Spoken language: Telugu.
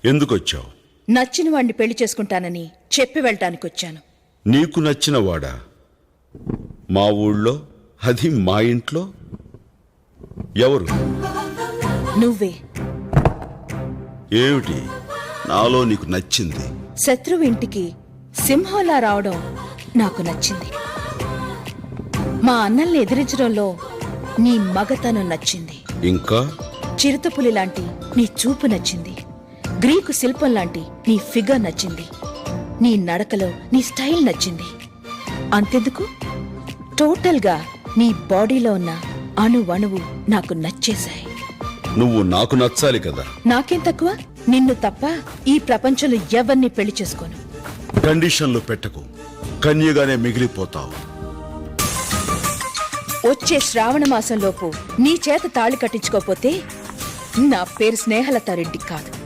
ఎందుకొచ్చావు? నచ్చిన వాడిని పెళ్లి చేసుకుంటానని చెప్పి వెళ్ళటానికి వచ్చాను. నీకు నచ్చిన వాడా? మా ఊళ్ళో, అది మా ఇంట్లో? ఎవరు? నువ్వే. ఏమిటి నాలో నీకు నచ్చింది? శత్రువు ఇంటికి సింహంలా రావడం నాకు నచ్చింది. మా అన్నల్ని ఎదిరించడంలో నీ మగతనం నచ్చింది. ఇంకా చిరుతపులి లాంటి నీ చూపు నచ్చింది. గ్రీకు శిల్పం లాంటి నీ ఫిగర్ నచ్చింది. నీ నడకలో నీ స్టైల్ నచ్చింది. అంతెందుకు, టోటల్గా నీ బాడీలో ఉన్న అణువణువు నాకు నచ్చేశాయి. నువ్వు నాకు నచ్చాలి కదా. నాకేం తక్కువ? నిన్ను తప్ప ఈ ప్రపంచంలో ఎవరిని పెళ్లి చేసుకోను. కండిషన్లు పెట్టకు, కన్యగానే మిగిలిపోతావు. వచ్చే శ్రావణ మాసంలోపు నీ చేత తాళి కట్టించుకోపోతే నా పేరు స్నేహలతారెడ్డి కాదు.